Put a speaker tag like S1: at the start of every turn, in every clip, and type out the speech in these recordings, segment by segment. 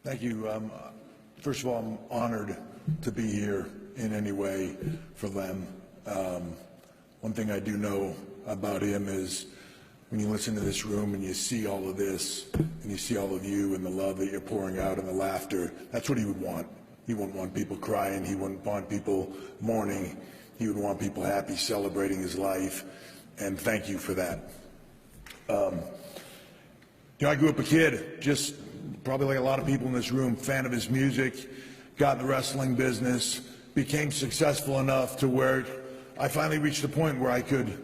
S1: Thank you. First of all, I'm honored to be here in any way for Lem. One thing I do know about him is when you listen to this room and you see all of this, and you see all of you and the love that you're pouring out and the laughter, that's what he would want. He wouldn't want people crying. He wouldn't want people mourning. He would want people happy, celebrating his life, and thank you for that. I grew up a kid, just probably like a lot of people in this room, fan of his music, got in the wrestling business, became successful enough to where I finally reached a point where I could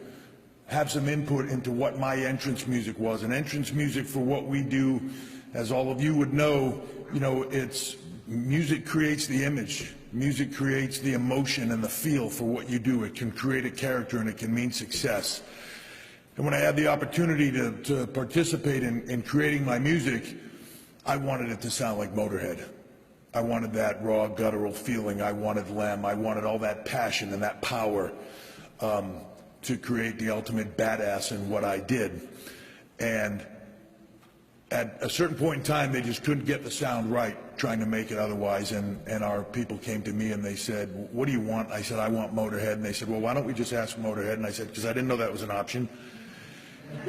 S1: have some input into what my entrance music was. And entrance music, for what we do, as all of you would know, it's music creates the image. Music creates the emotion and the feel for what you do. It can create a character and it can mean success. And when I had the opportunity to participate in creating my music, I wanted it to sound like Motorhead. I wanted that raw, guttural feeling. I wanted Lem. I wanted all that passion and that power to create the ultimate badass in what I did. And at a certain point in time, they just couldn't get the sound right, trying to make it otherwise. And our people came to me and they said, "What do you want?" I said, "I want Motorhead." And they said, "Well, why don't we just ask Motorhead?" And I said, because I didn't know that was an option.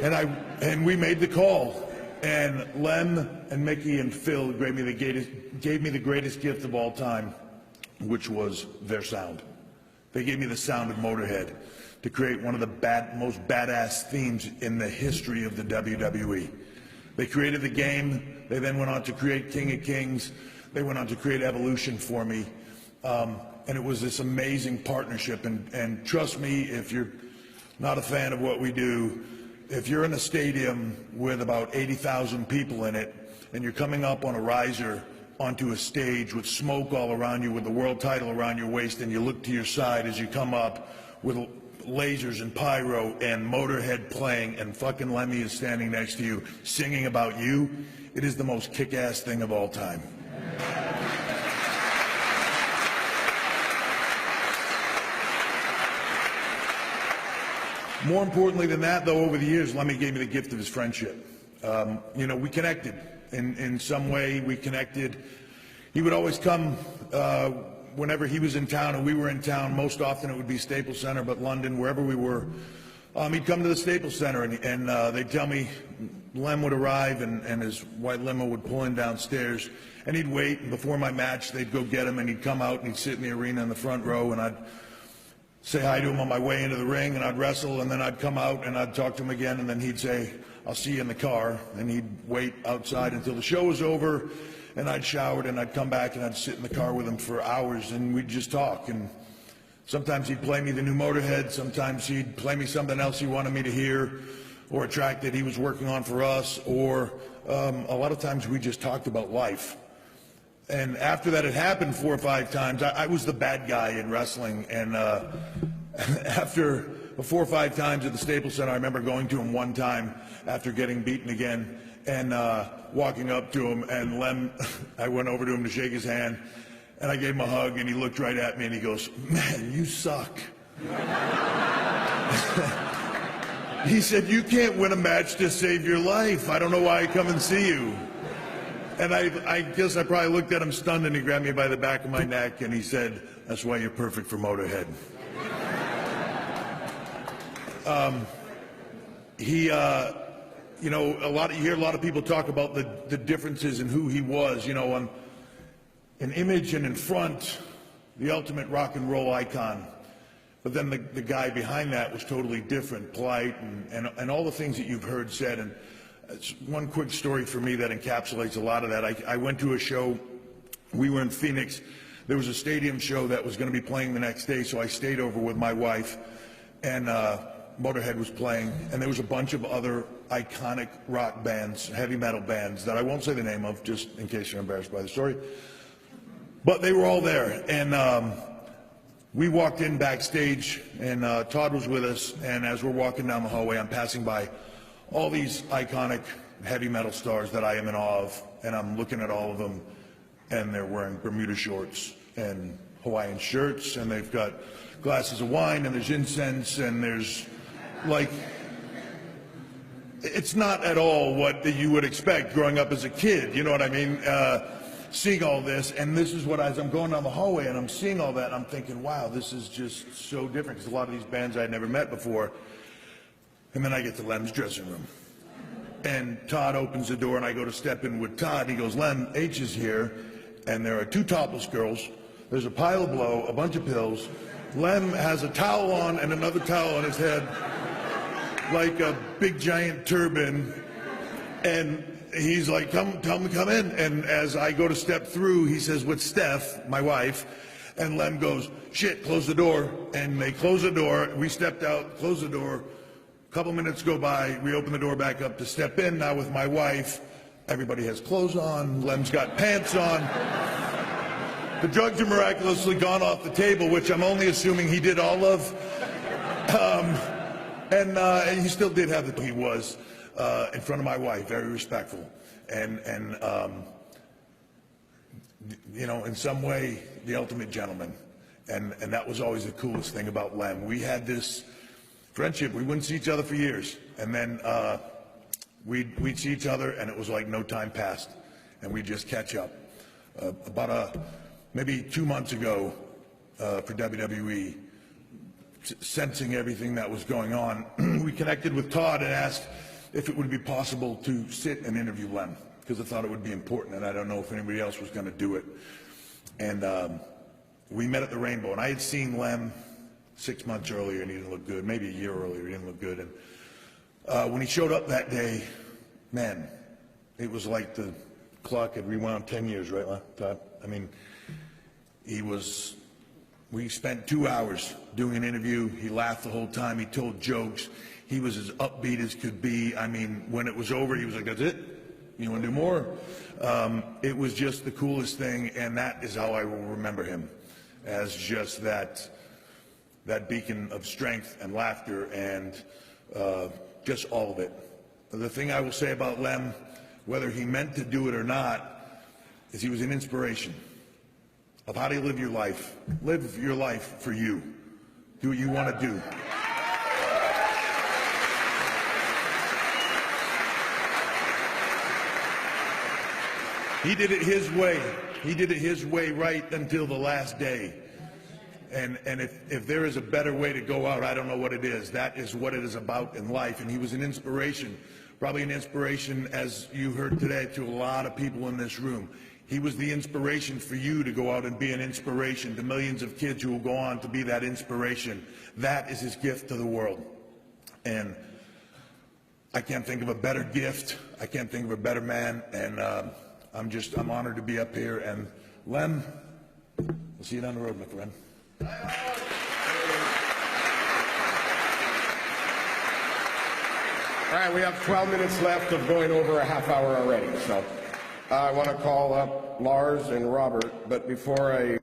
S1: And we made the call. And Lem and Mickey and Phil gave me the greatest gift of all time, which was their sound. They gave me the sound of Motorhead to create one of the most badass themes in the history of the WWE. They created the game. They then went on to create King of Kings. They went on to create Evolution for me. And it was this amazing partnership. And trust me, if you're not a fan of what we do, if you're in a stadium with about 80,000 people in it and you're coming up on a riser onto a stage with smoke all around you, with the world title around your waist, and you look to your side as you come up with lasers and pyro and Motorhead playing and fucking Lemmy is standing next to you singing about you, it is the most kick-ass thing of all time. More importantly than that, though, over the years, Lemmy gave me the gift of his friendship. We connected. In some way, we connected. He would always come whenever he was in town and we were in town. Most often it would be Staples Center, but London, wherever we were. He'd come to the Staples Center and they'd tell me Lem would arrive and his white limo would pull in downstairs. And he'd wait, and before my match, they'd go get him, and he'd come out and he'd sit in the arena in the front row, and I'd say hi to him on my way into the ring, and I'd wrestle, and then I'd come out and I'd talk to him again, and then he'd say, "I'll see you in the car," and he'd wait outside until the show was over, and I'd showered, and I'd come back and I'd sit in the car with him for hours, and we'd just talk. And sometimes he'd play me the new Motorhead, sometimes he'd play me something else he wanted me to hear, or a track that he was working on for us, or a lot of times we just talked about life. And after that had happened 4 or 5 times, I was the bad guy in wrestling. And after 4 or 5 times at the Staples Center, I remember going to him one time after getting beaten again and walking up to him. And Lem, I went over to him to shake his hand, and I gave him a hug, and he looked right at me and he goes, "Man, you suck." He said, "You can't win a match to save your life. I don't know why I come and see you." And I guess I probably looked at him stunned, and he grabbed me by the back of my neck and he said, "That's why you're perfect for Motorhead." You hear a lot of people talk about the differences in who he was, on an image and in front, the ultimate rock and roll icon. But then the guy behind that was totally different, polite, and all the things that you've heard said. And it's one quick story for me that encapsulates a lot of that. I went to a show. We were in Phoenix. There was a stadium show that was going to be playing the next day, so I stayed over with my wife, and Motorhead was playing, and there was a bunch of other iconic rock bands, heavy metal bands, that I won't say the name of, just in case you're embarrassed by the story. But they were all there, and we walked in backstage, and Todd was with us, and as we're walking down the hallway, I'm passing by all these iconic heavy metal stars that I am in awe of, and I'm looking at all of them, and they're wearing Bermuda shorts and Hawaiian shirts, and they've got glasses of wine, and there's incense, and there's, it's not at all what you would expect growing up as a kid, you know what I mean? seeing all this, and this is what, as I'm going down the hallway and I'm seeing all that, I'm thinking, wow, this is just so different, because a lot of these bands I'd never met before. And then I get to Lem's dressing room, and Todd opens the door, and I go to step in with Todd. He goes, Lem, H is here, and there are 2 topless girls. There's a pile of blow, a bunch of pills. Lem has a towel on and another towel on his head, like a big giant turban, and he's like, come in. And as I go to step through, he says, with Steph, my wife, and Lem goes, shit, close the door. And they close the door. We stepped out, closed the door. A couple minutes go by. We open the door back up to step in. Now with my wife, everybody has clothes on. Lem's got pants on. The drugs are miraculously gone off the table, which I'm only assuming he did all of. And he still did have he was in front of my wife, very respectful, and you know, in some way, the ultimate gentleman, and that was always the coolest thing about Lem. We had this friendship. We wouldn't see each other for years, and then we'd see each other, and it was like no time passed, and we'd just catch up. Maybe 2 months ago, for WWE, sensing everything that was going on, we connected with Todd and asked if it would be possible to sit and interview Lem, because I thought it would be important, and I don't know if anybody else was going to do it. And we met at the Rainbow, and I had seen Lem 6 months earlier, and he didn't look good. Maybe a year earlier, he didn't look good. And when he showed up that day, man, it was like the clock had rewound 10 years, right, Todd? I mean, we spent 2 hours doing an interview. He laughed the whole time. He told jokes. He was as upbeat as could be. I mean, when it was over, he was like, that's it? You want to do more? It was just the coolest thing, and that is how I will remember him, as just that beacon of strength and laughter and just all of it. The thing I will say about Lem, whether he meant to do it or not, is he was an inspiration of how do you live your life. Live your life for you. Do what you want to do. He did it his way. He did it his way right until the last day. And if there is a better way to go out, I don't know what it is. That is what it is about in life. And he was an inspiration, probably an inspiration, as you heard today, to a lot of people in this room. He was the inspiration for you to go out and be an inspiration to millions of kids who will go on to be that inspiration. That is his gift to the world. And I can't think of a better gift. I can't think of a better man. And I'm honored to be up here. And Lem, we'll see you down the road, my friend.
S2: All right, we have 12 minutes left of going over a half hour already. So I want to call up Lars and Robert, but before I